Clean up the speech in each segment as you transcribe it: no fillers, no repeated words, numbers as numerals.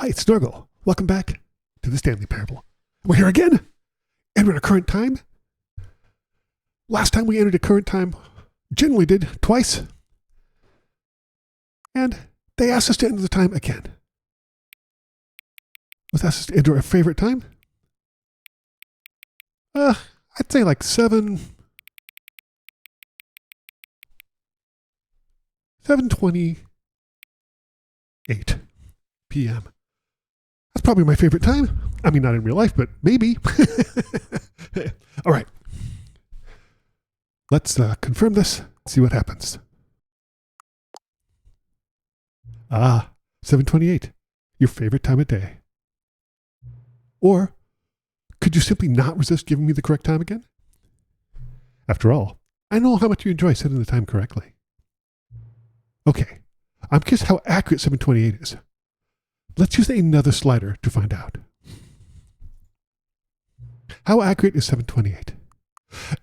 Hi, it's Snorgle. Welcome back to the Stanley Parable. We're here again, and we're in a current time. Last time we entered a current time, generally did twice, and they asked us to enter the time again. Was asked us to enter our favorite time? I'd say like 7:28 p.m. That's probably my favorite time. I mean, not in real life, but maybe. All right. Let's confirm this, see what happens. 7:28, your favorite time of day. Or could you simply not resist giving me the correct time again? After all, I know how much you enjoy setting the time correctly. Okay, I'm curious how accurate 7:28 is. Let's use another slider to find out. How accurate is 7:28?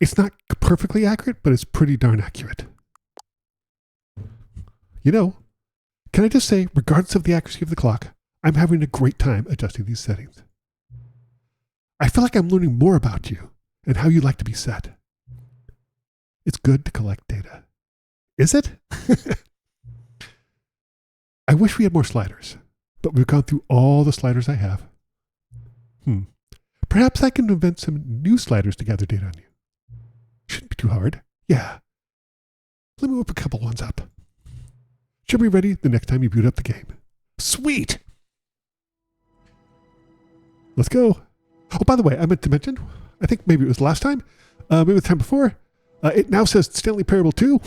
It's not perfectly accurate, but it's pretty darn accurate. You know, can I just say, regardless of the accuracy of the clock, I'm having a great time adjusting these settings. I feel like I'm learning more about you and how you like to be set. It's good to collect data. Is it? I wish we had more sliders, but we've gone through all the sliders I have. Perhaps I can invent some new sliders to gather data on you. Shouldn't be too hard. Yeah. Let me whip a couple ones up. Should be ready the next time you boot up the game. Sweet! Let's go. Oh, by the way, I meant to mention, I think maybe it was last time, maybe the time before, it now says Stanley Parable 2.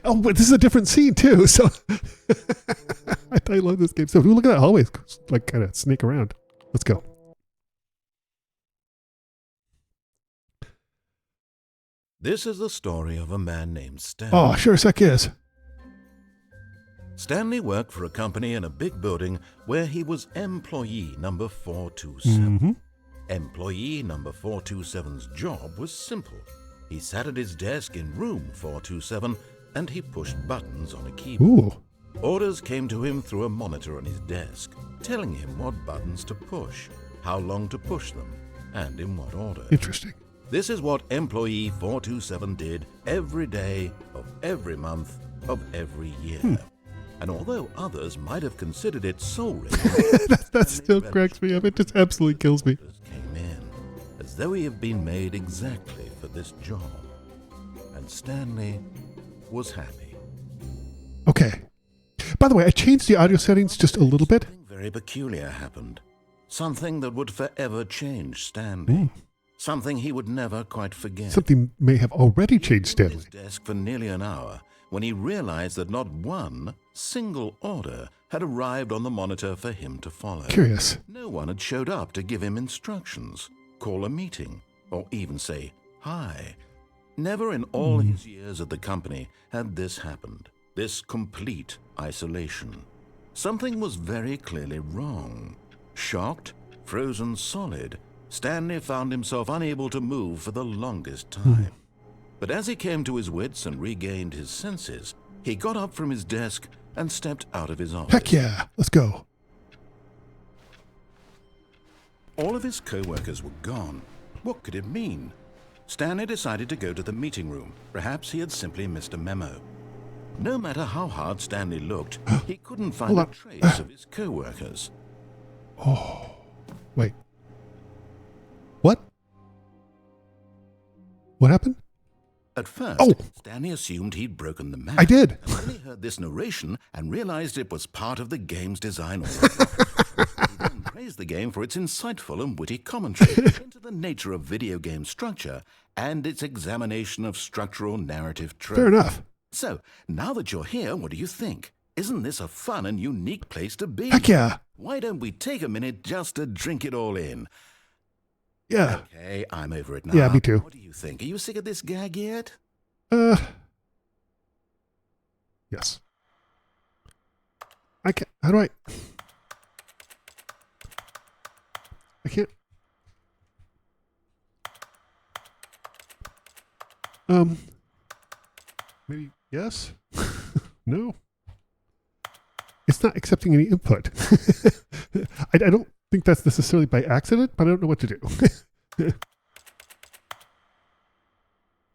Oh, but this is a different scene too, so I love this game. So look at that hallway, like kind of snake around. Let's go. This is the story of a man named Stanley. Oh, sure as heck is. Stanley worked for a company in a big building where he was employee number 427. Employee number 427's job was simple. He sat at his desk in room 427 and he pushed buttons on a keyboard. Ooh. Orders came to him through a monitor on his desk, telling him what buttons to push, how long to push them, and in what order. Interesting. This is what employee 427 did every day of every month of every year. And although others might have considered it soul-wrenching, that still cracks me up. It just absolutely kills me. Came in as though he had been made exactly for this job. And Stanley was happy. Okay. By the way, I changed the audio settings just a little bit. Something very peculiar happened. Something that would forever change Stanley. Something he would never quite forget. Something may have already changed Stanley. He was at his desk for nearly an hour when he realized that not one single order had arrived on the monitor for him to follow. Curious. No one had showed up to give him instructions, call a meeting, or even say hi. Never in all his years at the company had this happened, this complete isolation. Something was very clearly wrong. Shocked, frozen solid, Stanley found himself unable to move for the longest time. But as he came to his wits and regained his senses, he got up from his desk and stepped out of his office. Heck yeah, let's go. All of his co-workers were gone. What could it mean? Stanley decided to go to the meeting room. Perhaps he had simply missed a memo. No matter how hard Stanley looked, he couldn't find a trace of his co-workers. Oh, wait. What? What happened? At first, Stanley assumed he'd broken the map. I did. And then he heard this narration and realized it was part of the game's design. He then praised the game for its insightful and witty commentary into the nature of video game structure and its examination of structural narrative tropes. Fair enough. So, now that you're here, what do you think? Isn't this a fun and unique place to be? Heck yeah. Why don't we take a minute just to drink it all in? Yeah. Okay, I'm over it now. Yeah, me too. What do you think? Are you sick of this gag yet? Yes. I can't. How do I can't. Maybe yes? No? It's not accepting any input. I don't think that's necessarily by accident, but I don't know what to do.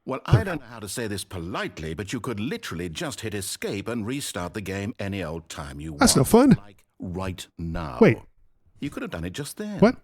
Well, I don't know how to say this politely, but you could literally just hit escape and restart the game any old time you want. That's no fun. Like right now. Wait. You could have done it just then. What?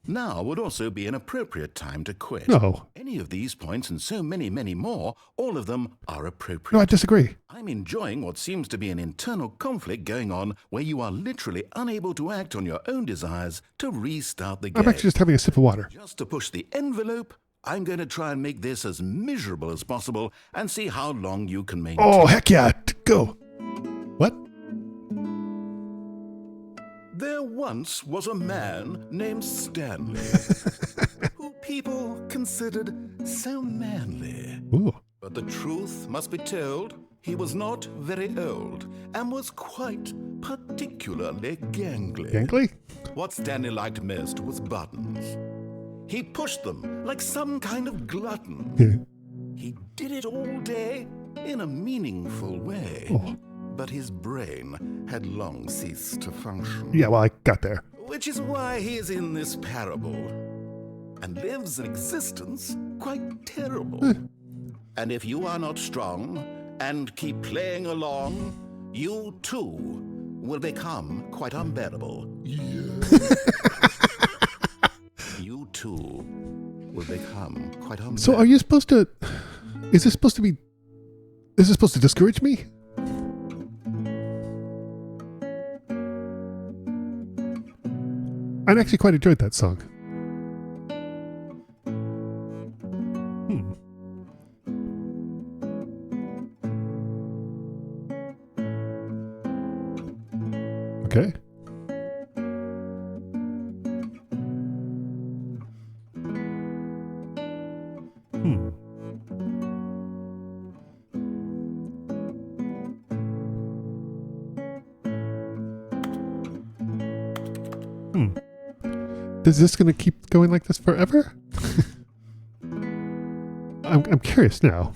Now would also be an appropriate time to quit. No. Any of these points and so many, many more, all of them are appropriate. No, I disagree. I'm enjoying what seems to be an internal conflict going on where you are literally unable to act on your own desires to restart the game. I'm actually just having a sip of water. Just to push the envelope, I'm going to try and make this as miserable as possible and see how long you can maintain. Oh, heck yeah. Go. What? There once was a man named Stanley, who people considered so manly. Ooh. But the truth must be told, he was not very old and was quite particularly gangly. Gangly? What Stanley liked most was buttons. He pushed them like some kind of glutton. He did it all day in a meaningful way. Oh. But his brain had long ceased to function. Yeah, well, I got there. Which is why he is in this parable and lives an existence quite terrible. And if you are not strong and keep playing along, you too will become quite unbearable. You too will become quite unbearable. So are you supposed to... Is this supposed to discourage me? I actually quite enjoyed that song. Okay. Is this going to keep going like this forever? I'm curious now.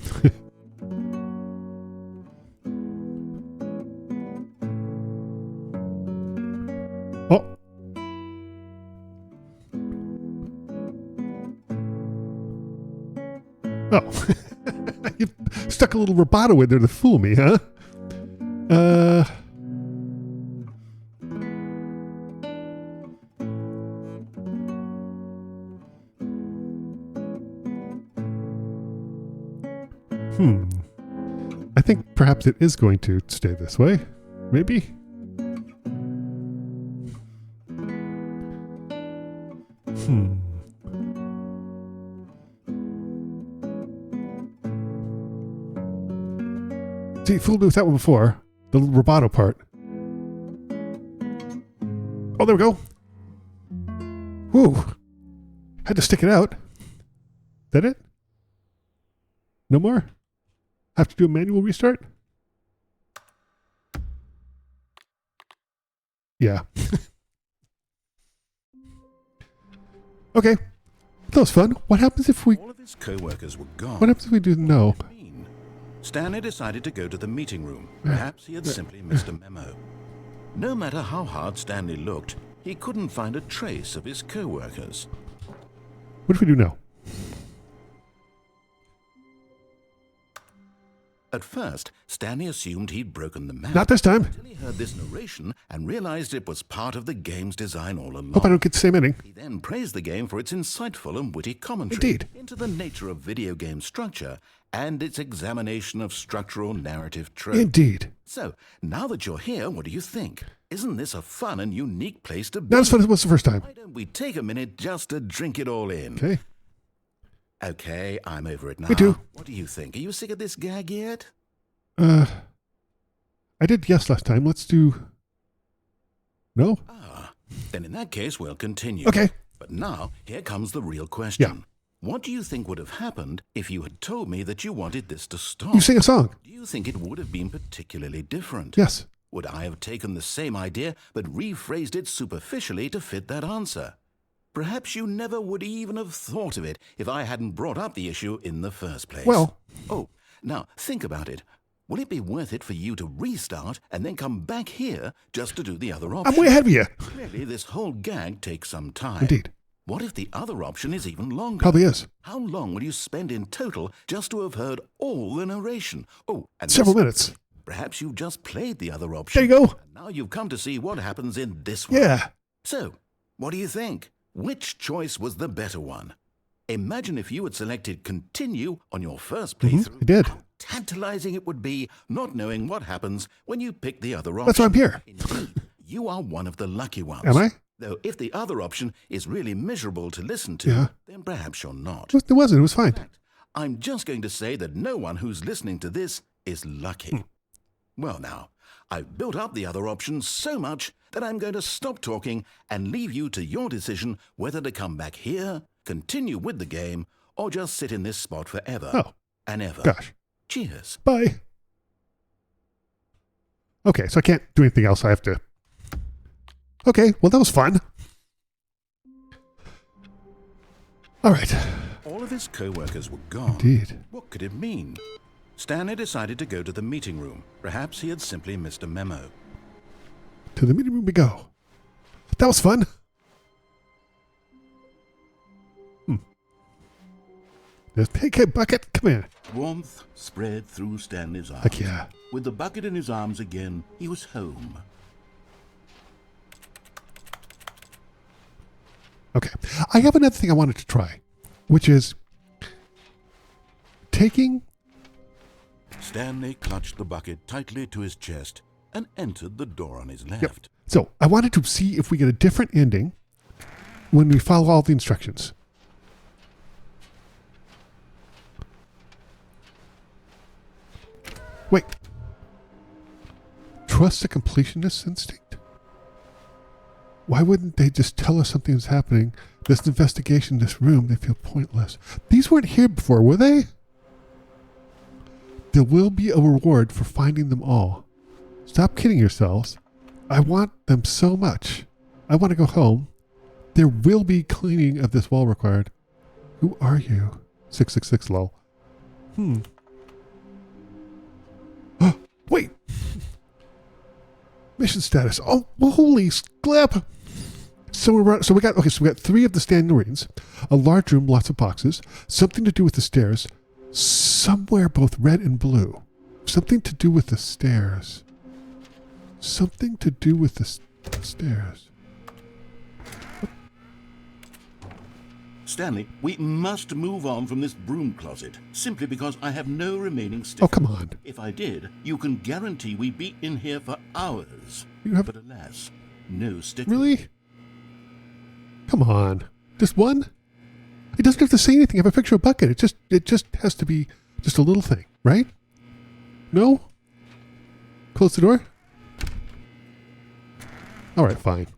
Oh. Oh. You stuck a little rubato in there to fool me, huh? I think perhaps it is going to stay this way. Maybe? See, fooled me with that one before. The rubato part. Oh, there we go. Whew. Had to stick it out. Is that it? No more? Have to do a manual restart? Yeah. Okay. That was fun. What happens if we... All of his co-workers were gone. What happens if we do no? Stanley decided to go to the meeting room. Perhaps he had simply missed a memo. No matter how hard Stanley looked, he couldn't find a trace of his co-workers. What if we do no? At first, Stanley assumed he'd broken the map. Not this time. Until he heard this narration and realized it was part of the game's design all along. Hope I don't get the same ending. He then praised the game for its insightful and witty commentary Indeed. into the nature of video game structure and its examination of structural narrative tropes. Indeed. So, now that you're here, what do you think? Isn't this a fun and unique place to be? Not as fun as it was the first time. Why don't we take a minute just to drink it all in? Okay. Okay, I'm over it now. Me too. What do you think? Are you sick of this gag yet? I did yes last time. Let's do... No? Then in that case, we'll continue. Okay. But now, here comes the real question. Yeah. What do you think would have happened if you had told me that you wanted this to stop? You sing a song. Do you think it would have been particularly different? Yes. Would I have taken the same idea but rephrased it superficially to fit that answer? Perhaps you never would even have thought of it if I hadn't brought up the issue in the first place. Well... Oh, now think about it. Will it be worth it for you to restart and then come back here just to do the other I'm option? way ahead of you. Clearly, this whole gag takes some time. Indeed. What if the other option is even longer? Probably is. How long will you spend in total just to have heard all the narration? Oh, and Several minutes. perhaps you've just played the other option. There you go. And now you've come to see what happens in this one. Yeah. So, what do you think? Which choice was the better one? Imagine if you had selected continue on your first playthrough. I did. How tantalizing it would be not knowing what happens when you pick the other option. That's why I'm here. Indeed, you are one of the lucky ones. Am I? Though if the other option is really miserable to listen to, Yeah. then perhaps you're not. It wasn't. It was fine. In fact, I'm just going to say that no one who's listening to this is lucky. Well now, I've built up the other option so much that I'm going to stop talking and leave you to your decision whether to come back here, continue with the game, or just sit in this spot forever Oh, and ever. gosh. Cheers. Bye. Okay, so I can't do anything else. I have to... Okay, well, that was fun. All right. All of his co-workers were gone. Indeed. What could it mean? Stanley decided to go to the meeting room. Perhaps he had simply missed a memo. To the meeting room we go. That was fun. Just take a bucket. Come here. Warmth spread through Stanley's arms. Heck yeah. With the bucket in his arms again, he was home. Okay. I have another thing I wanted to try, which is taking... Stanley clutched the bucket tightly to his chest and entered the door on his left. Yep. So I wanted to see if we get a different ending when we follow all the instructions. Wait. Trust the completionist instinct? Why wouldn't they just tell us something is happening? This investigation, this room, they feel pointless. These weren't here before, were they? There will be a reward for finding them all. Stop kidding yourselves. I want them so much. I want to go home. There will be cleaning of this wall required. Who are you? 666 lol. Wait. Mission status. Oh, holy glab. So we got 3 of the Stanley Marines, a large room, lots of boxes, something to do with the stairs, somewhere both red and blue. Something to do with the stairs. Something to do with the stairs. Stanley, we must move on from this broom closet, simply because I have no remaining stick. Oh, come on. If I did, you can guarantee we'd be in here for hours. You have... But alas, no stick. Really? Come on. Just one? It doesn't have to say anything. I have a picture of a bucket. It just has to be just a little thing, right? No? Close the door? All right, fine.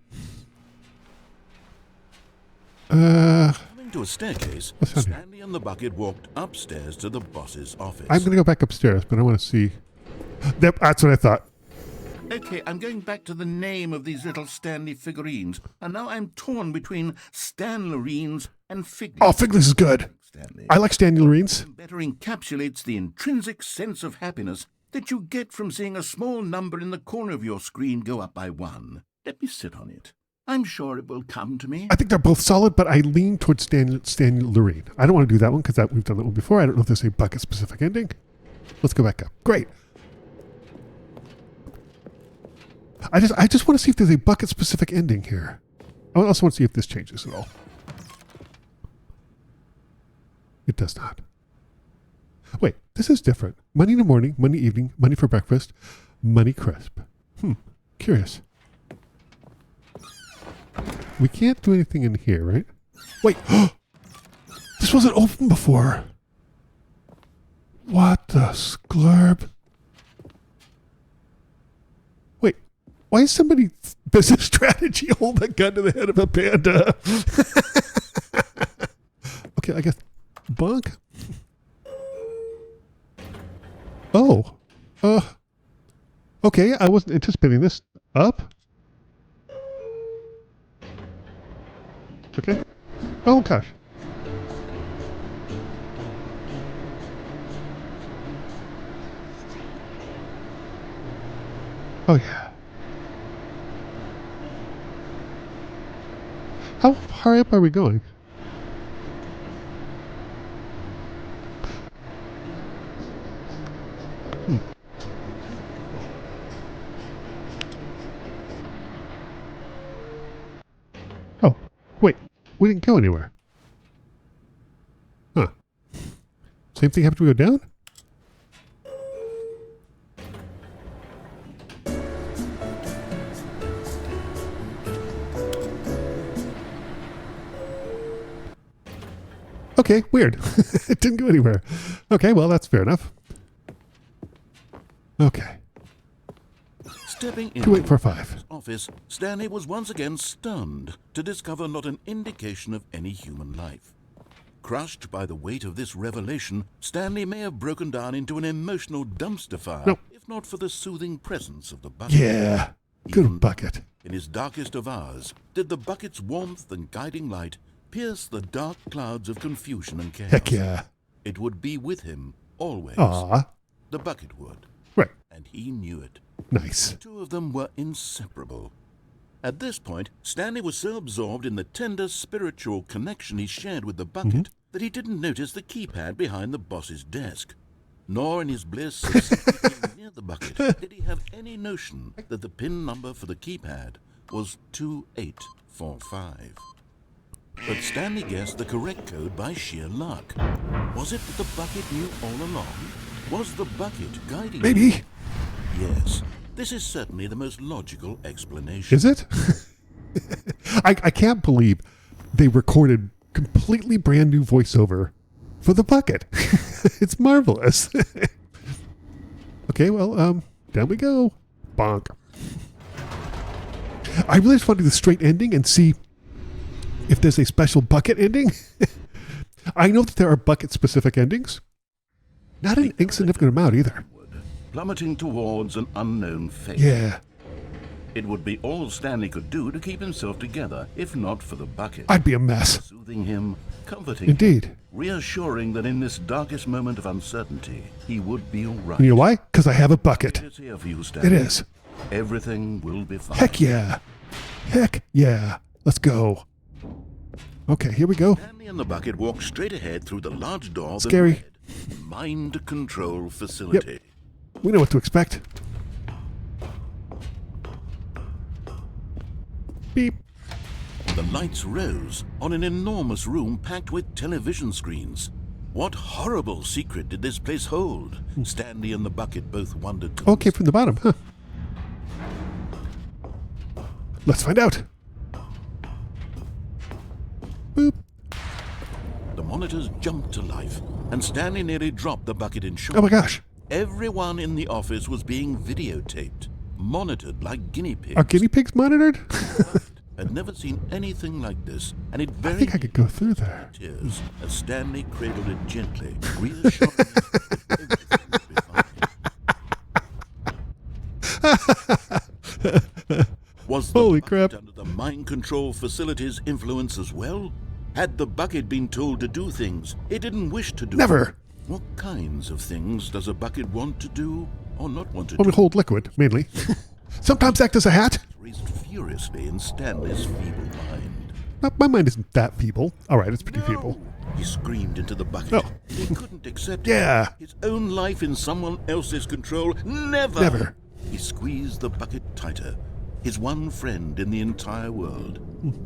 Coming to a staircase, What's that here? Stanley and the bucket walked upstairs to the boss's office. I'm going to go back upstairs, but I want to see. That's what I thought. Okay, I'm going back to the name of these little Stanley figurines, and now I'm torn between Stanlerines and Figlins. Oh, Figlins is good. Stanley. I like Stanley Marines. Better encapsulates the intrinsic sense of happiness that you get from seeing a small number in the corner of your screen go up by 1. Let me sit on it. I'm sure it will come to me. I think they're both solid, but I lean towards Stanley Marine. I don't want to do that one because we've done that one before. I don't know if there's a bucket-specific ending. Let's go back up. Great. I just want to see if there's a bucket-specific ending here. I also want to see if this changes at all. It does not. Wait, this is different. Money in the morning, money evening, money for breakfast, money crisp. Curious. We can't do anything in here, right? Wait, this wasn't open before. What the sklurb? Wait, why is somebody business strategy hold a gun to the head of a panda? Okay, I guess bonk. Oh, okay, I wasn't anticipating this. Up. Okay. Oh gosh. Oh, yeah. How high up are we going? Oh, wait. We didn't go anywhere. Huh. Same thing happened to go down? Okay, weird. It didn't go anywhere. Okay, well, that's fair enough. Okay. Stepping into 2845. his office, Stanley was once again stunned to discover not an indication of any human life. Crushed by the weight of this revelation, Stanley may have broken down into an emotional dumpster fire, Nope. if not for the soothing presence of the bucket. Yeah. Good Even bucket. in his darkest of hours, did the bucket's warmth and guiding light pierce the dark clouds of confusion and chaos. Heck yeah. It would be with him, always. Aw. The bucket would. Right. And he knew it. Nice. The two of them were inseparable. At this point, Stanley was so absorbed in the tender spiritual connection he shared with the bucket that he didn't notice the keypad behind the boss's desk. Nor in his bliss of simply being near the bucket did he have any notion that the PIN number for the keypad was 2845. But Stanley guessed the correct code by sheer luck. Was it that the bucket knew all along? Was the bucket guiding him? Maybe. Yes, this is certainly the most logical explanation. Is it? I can't believe they recorded completely brand new voiceover for the bucket. It's marvelous. Okay, well, down we go. Bonk. I really just want to do the straight ending and see if there's a special bucket ending. I know that there are bucket-specific endings. Not an insignificant amount either. Plummeting towards an unknown fate. Yeah. It would be all Stanley could do to keep himself together, if not for the bucket. I'd be a mess. Soothing him, comforting him, Indeed. reassuring that in this darkest moment of uncertainty, he would be all right. You know why? Because I have a bucket. It's here for you, Stanley. It is. Everything will be fine. Heck yeah. Heck yeah. Let's go. Okay, here we go. Stanley and the bucket walked straight ahead through the large door that Scary. read Mind Control Facility. We know what to expect. Beep. The lights rose on an enormous room packed with television screens. What horrible secret did this place hold? Stanley and the bucket both wondered. Okay, from the bottom, huh? Let's find out. Boop. The monitors jumped to life, and Stanley nearly dropped the bucket in shock. Oh my gosh. Everyone in the office was being videotaped, monitored like guinea pigs. Are guinea pigs monitored? Had never seen anything like this, and it very I think I could go through there. tears as Stanley cradled it gently, reassuring it that everything would be fine. Was the Holy bucket crap. under the mind control facility's influence as well? Had the bucket been told to do things it didn't wish to do? Never. What kinds of things does a bucket want to do or not want to Well, do? we hold liquid, mainly. Sometimes act as a hat. Raced furiously in Stanley's feeble mind. My mind isn't that feeble. All right, it's pretty feeble. He screamed into the bucket. Oh. He couldn't accept Yeah. his own life in someone else's control. Never. Never. He squeezed the bucket tighter. His one friend in the entire world.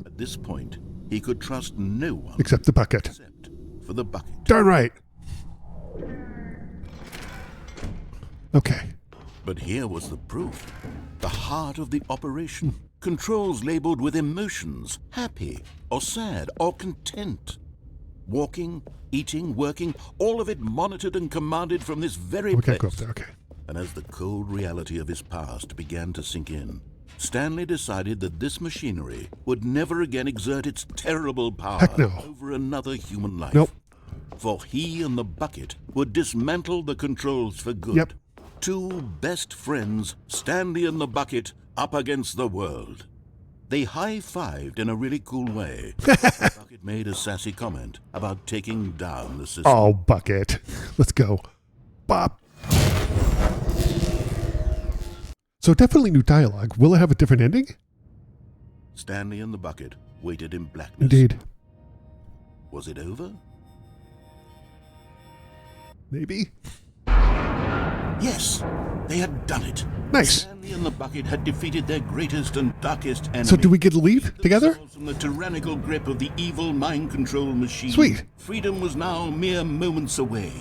At this point, he could trust no one Except the bucket. except for the bucket. Darn right. Okay. But here was the proof. The heart of the operation. Controls labeled with emotions, happy or sad or content. Walking, eating, working, all of it monitored and commanded from this very We place. can't go up there. Okay. And as the cold reality of his past began to sink in, Stanley decided that this machinery would never again exert its terrible power Heck no. over another human life. Nope. For he and the bucket would dismantle the controls for good. Yep. Two best friends, Stanley and the bucket, up against the world. They high-fived in a really cool way. The bucket made a sassy comment about taking down the system. Oh, bucket. Let's go. Bop. So definitely new dialogue. Will it have a different ending? Stanley and the bucket waited in blackness. Indeed. Was it over? Maybe. Yes, they had done it. Nice. Stanley and the bucket had defeated their greatest and darkest enemy. So do we get to leave together? From the tyrannical grip of the evil mind control machine. Sweet. Freedom was now mere moments away.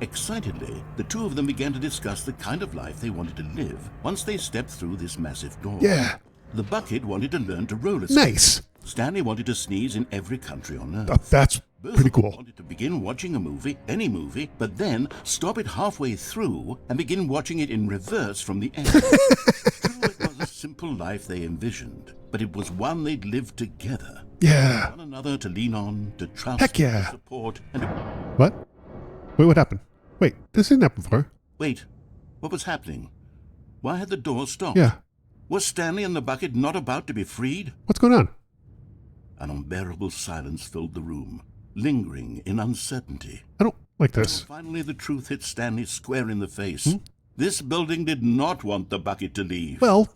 Excitedly, the two of them began to discuss the kind of life they wanted to live once they stepped through this massive door. Yeah. The bucket wanted to learn to roller skate. Nice. Stanley wanted to sneeze in every country on Earth. Oh, that's Both pretty of them cool. wanted to begin watching a movie, any movie, but then stop it halfway through and begin watching it in reverse from the end. True, it was a simple life they envisioned, but it was one they'd lived together. Yeah. One another to lean on, to trust, Heck yeah. to support, and to... What? Wait, what happened? Wait, this didn't happen before. Wait, what was happening? Why had the door stopped? Yeah. Was Stanley and the bucket not about to be freed? What's going on? An unbearable silence filled the room, lingering in uncertainty. I don't like this. Finally, the truth hit Stanley square in the face. This building did not want the bucket to leave. Well,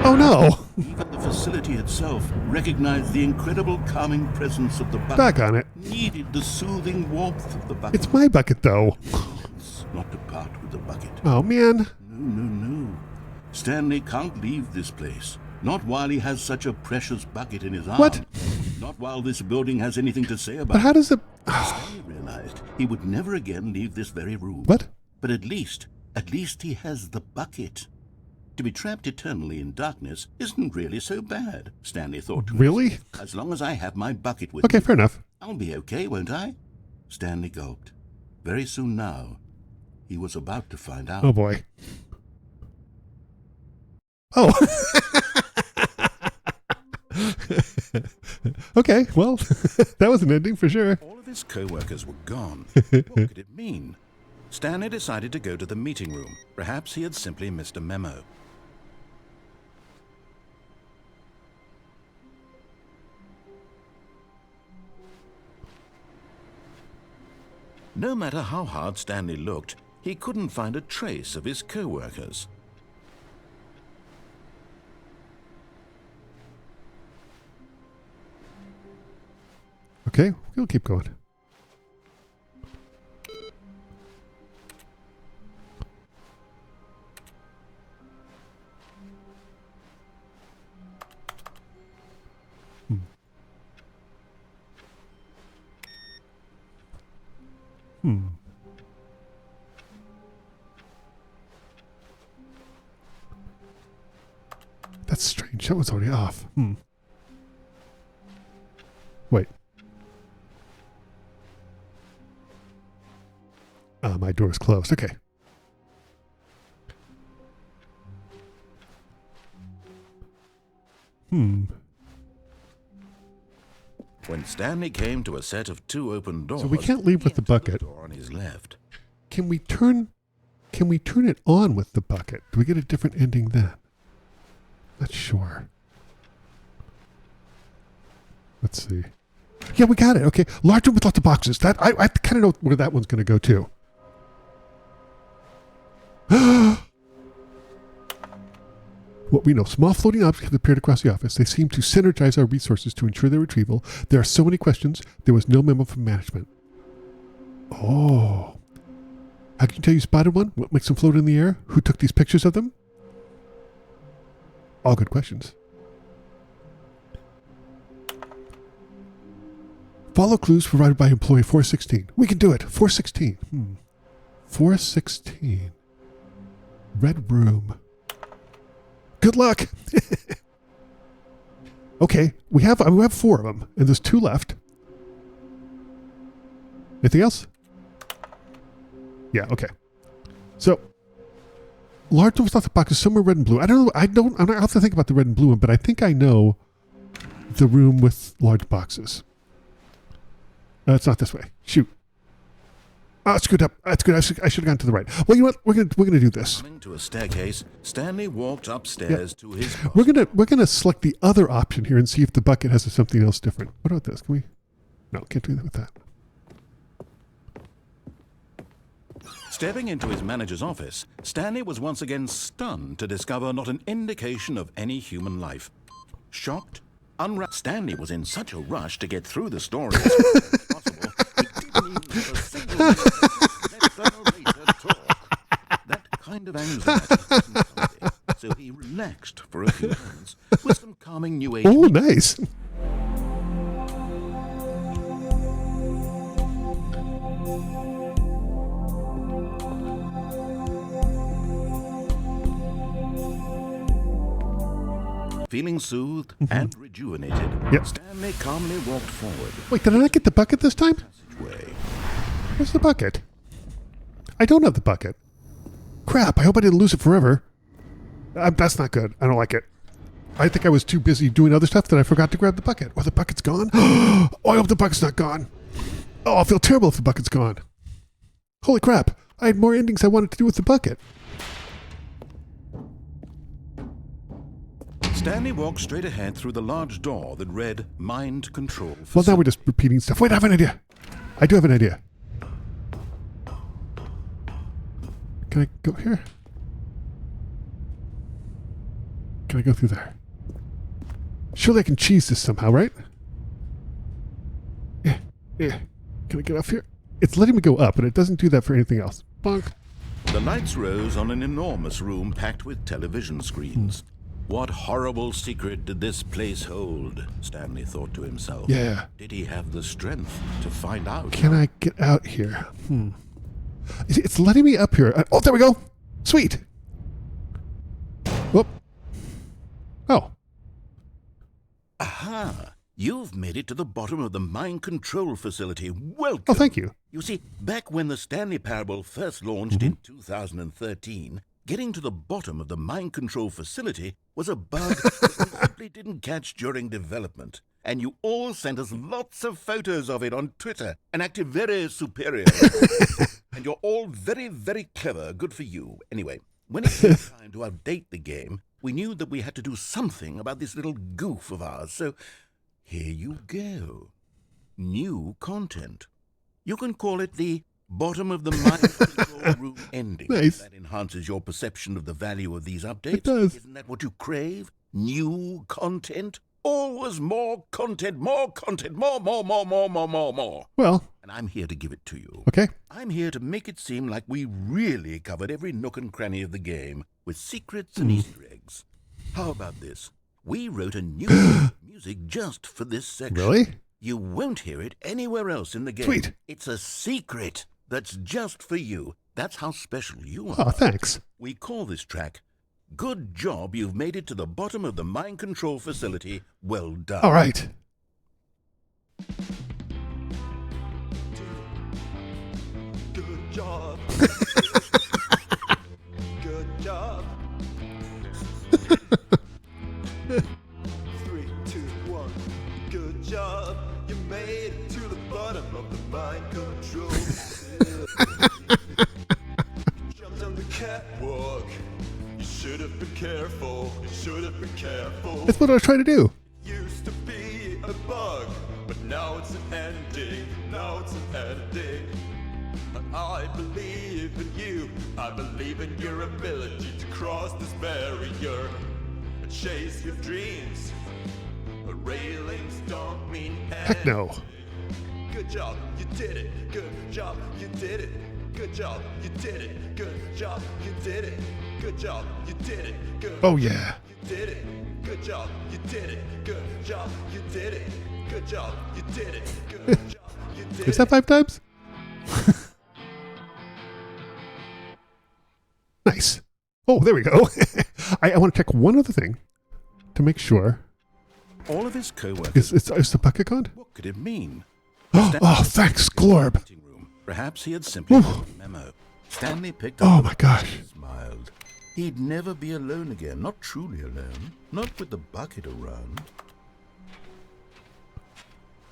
oh no. Even the facility itself recognized the incredible calming presence of the bucket. Back on it. Needed the soothing warmth of the bucket. It's my bucket, though. Not to part with the bucket. Oh, man. No. Stanley can't leave this place. Not while he has such a precious bucket in his arms. What? Not while this building has anything to say about But how does it... Stanley realized he would never again leave this very room. What? But at least he has the bucket. To be trapped eternally in darkness isn't really so bad, Stanley thought to Really? himself. As long as I have my bucket with Okay, me, fair enough. I'll be okay, won't I? Stanley gulped. Very soon now, he was about to find out. Oh, boy. Oh. Okay, well, that was an ending for sure. All of his co-workers were gone. What could it mean? Stanley decided to go to the meeting room. Perhaps he had simply missed a memo. No matter how hard Stanley looked, he couldn't find a trace of his co-workers. Okay, we'll keep going. That's strange. That was already off. Wait. My door is closed. Okay. When Stanley came to a set of two open doors, So we can't leave with the bucket. door on his left. Can we turn it on with the bucket? Do we get a different ending then? Not sure. Let's see. Yeah, we got it. Okay. Large room with lots of boxes. That I kind of know where that one's going to go too. What we know, small floating objects have appeared across the office. They seem to synergize our resources to ensure their retrieval. There are so many questions. There was no memo from management. Oh. How can you tell you spotted one? What makes them float in the air? Who took these pictures of them? All good questions. Follow clues provided by employee 416. We can do it. 416. 416. Red room. Good luck. Okay, we have 4 of them, and there's 2 left. Anything else? Yeah, okay. So, large room with lots of boxes, some are red and blue. I'll have to think about the red and blue one, but I think I know the room with large boxes. It's not this way. Shoot. Oh, it's screwed up. That's good. I should have gone to the right. Well, you know what? We're gonna do this. Coming to a staircase, Stanley walked upstairs to his post. We're gonna select the other option here and see if the bucket has something else different. What about this? Can we? No, can't do that with that. Stepping into his manager's office, Stanley was once again stunned to discover not an indication of any human life. Shocked, Stanley was in such a rush to get through the story as quickly as possible, he didn't even have a single minute to let the narrator talk. That kind of anxiety wasn't healthy, so he relaxed for a few moments with some calming New Age. Oh, nice. Feeling soothed and rejuvenated, Stanley calmly walked forward. Wait, did I not get the bucket this time? Passageway. Where's the bucket? I don't have the bucket. Crap, I hope I didn't lose it forever. That's not good. I don't like it. I think I was too busy doing other stuff that I forgot to grab the bucket. Or the bucket's gone. Oh, I hope the bucket's not gone. Oh, I'll feel terrible if the bucket's gone. Holy crap, I had more endings I wanted to do with the bucket. Stanley walked straight ahead through the large door that read Mind Control. Well, now we're just repeating stuff. Wait, I have an idea. I do have an idea. Can I go here? Can I go through there? Surely I can cheese this somehow, right? Yeah. Can I get off here? It's letting me go up, but it doesn't do that for anything else. Bonk. The lights rose on an enormous room packed with television screens. What horrible secret did this place hold? Stanley thought to himself. Yeah. Did he have the strength to find out? Can I get out here? It's letting me up here. Oh, there we go. Sweet. Whoop. Oh. Aha! You've made it to the bottom of the mind control facility. Welcome. Oh, thank you. You see, back when the Stanley Parable first launched in 2013, getting to the bottom of the mind control facility was a bug that we simply didn't catch during development. And you all sent us lots of photos of it on Twitter and acted very superior. And you're all very, very clever. Good for you. Anyway, when it came time to update the game, we knew that we had to do something about this little goof of ours. So here you go. New content. You can call it the bottom of the mind control room ending. Nice. That enhances your perception of the value of these updates. It does. Isn't that what you crave? New content? Always more content, more content, more. Well. And I'm here to give it to you. Okay. I'm here to make it seem like we really covered every nook and cranny of the game with secrets and Easter eggs. How about this? We wrote a new music just for this section. Really? You won't hear it anywhere else in the game. Sweet. It's a secret that's just for you. That's how special you are. Oh, thanks. We call this track, Good Job You've Made It to the Bottom of the Mind Control Facility. Well done. All right. Good job. Good job. 3, 2, 1. Good job. You made it to the bottom of the mind control. Jumped on the catwalk. You should have been careful. You should have been careful. That's what I was trying to do. Used to be a bug, but now it's an ending. Now it's an ending. I believe in you. I believe in your ability to cross this barrier and chase your dreams. Railings don't mean anything. Heck no. Good job, you did it. Good job, you did it. Good job, you did it. Good job, you did it. Good job, you did it. Good. Oh, yeah. You did it. Good job, you did it. Good job, you did it. Good job, you did it. Good job, you did it. Is that 5 times? Nice. Oh, there we go. I want to check one other thing to make sure. All of his co-workers. Is the bucket gone? What could it mean? Oh, thanks, Glorb. Meeting room. Perhaps he had simply got a memo. Stanley picked up. Oh, my gosh. And smiled. He'd never be alone again. Not truly alone. Not with the bucket around.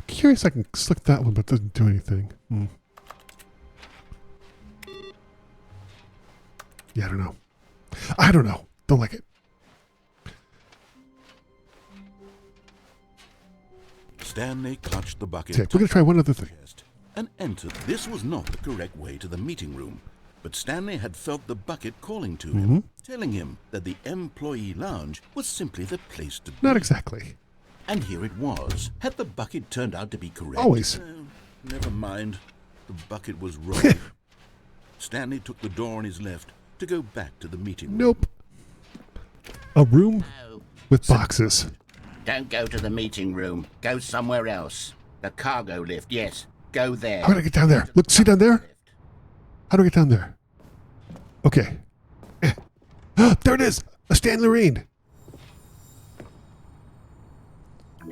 Curious I can select that one, but it doesn't do anything. Yeah, I don't know. Don't like it. Stanley clutched the bucket. Okay, we're going to try one other thing. And entered. This was not the correct way to the meeting room. But Stanley had felt the bucket calling to him, telling him that the employee lounge was simply the place to be. Not exactly. And here it was. Had the bucket turned out to be correct? Always. Never mind. The bucket was wrong. Stanley took the door on his left to go back to the meeting room. Nope. A room No, with boxes. don't go to the meeting room. Go somewhere else. The cargo lift, yes. Go there. How do I get down there? Look, see down there? How do I get down there? Okay. There it is! A Stanley Rain!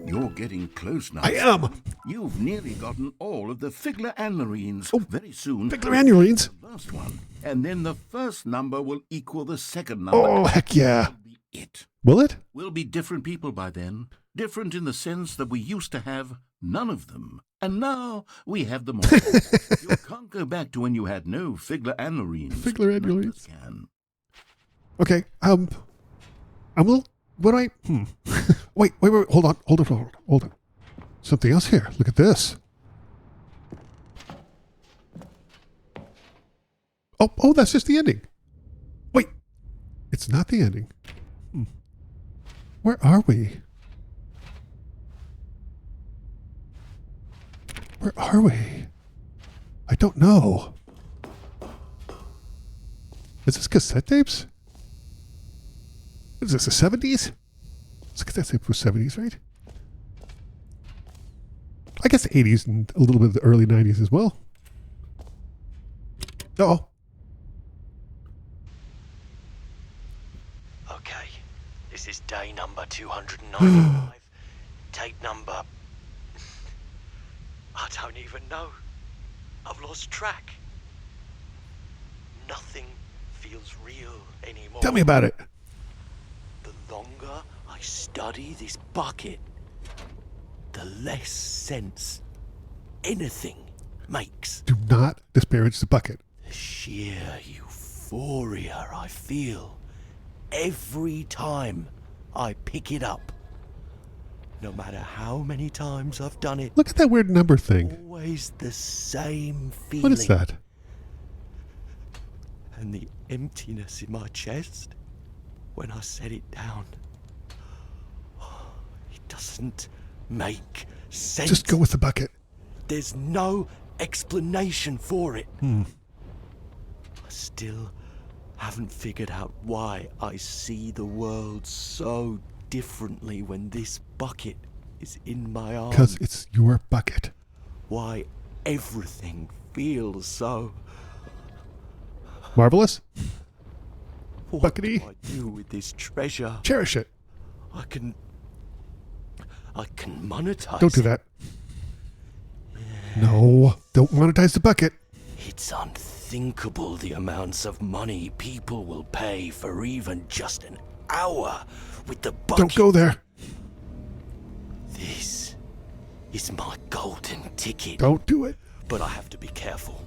You're getting close now. I am! You've nearly gotten all of the Figler and Marines. Oh, very soon. Figler Annualines? The last one. And then the first number will equal the second number. Oh, heck yeah. That'll be it. Will it? We'll be different people by then. Different in the sense that we used to have none of them. And now we have them all. You can't go back to when you had no Figler and Marines. Figler and None of Marines. us can. Okay, I'm a little, what do I, wait, hold on. Something else here. Look at this. Oh, that's just the ending. Wait, it's not the ending. Where are we? Where are we? I don't know. Is this cassette tapes? What is this, the 70s? This cassette tape was 70s, right? I guess 80s and a little bit of the early 90s as well. Uh-oh. Okay, this is day number 295. Tape number... I don't even know. I've lost track. Nothing feels real anymore. Tell me about it. The longer I study this bucket, the less sense anything makes. Do not disparage the bucket. The sheer euphoria I feel every time I pick it up. No matter how many times I've done it. Look at that weird number thing. Always the same feeling. What is that? And the emptiness in my chest when I set it down. It doesn't make sense. Just go with the bucket. There's no explanation for it. I still haven't figured out why I see the world so differently when this bucket is in my arms. Because it's your bucket. Why everything feels so... Marvelous? What Buckety? do I do with this treasure? Cherish it. I can monetize Don't do that. No, don't monetize the bucket. It's unthinkable the amounts of money people will pay for even just an hour with the bucket. Don't go there. This is my golden ticket. Don't do it. But I have to be careful,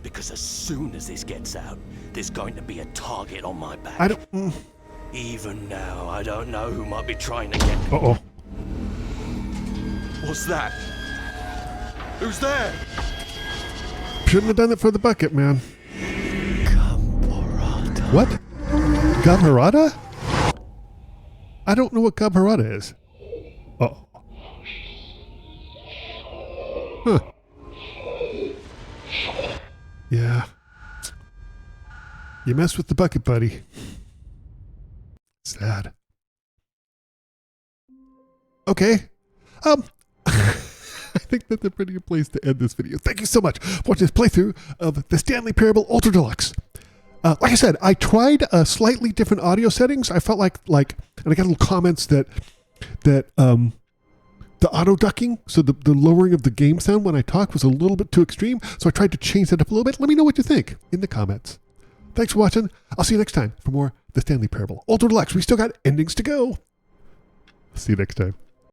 because as soon as this gets out, there's going to be a target on my back. I don't... Even now, I don't know who might be trying to get me. Uh-oh. What's that? Who's there? Shouldn't have done it for the bucket, man. Gabharata. What? Gabharata? I don't know what Gabharata is. Uh-oh. Huh. Yeah. You messed with the bucket, buddy. Sad. Okay. I think that's a pretty good place to end this video. Thank you so much for watching this playthrough of the Stanley Parable Ultra Deluxe. Like I said, I tried slightly different audio settings. I felt like, and I got little comments that the auto ducking, so the lowering of the game sound when I talk was a little bit too extreme. So I tried to change that up a little bit. Let me know what you think in the comments. Thanks for watching. I'll see you next time for more The Stanley Parable Ultra Deluxe. We still got endings to go. See you next time.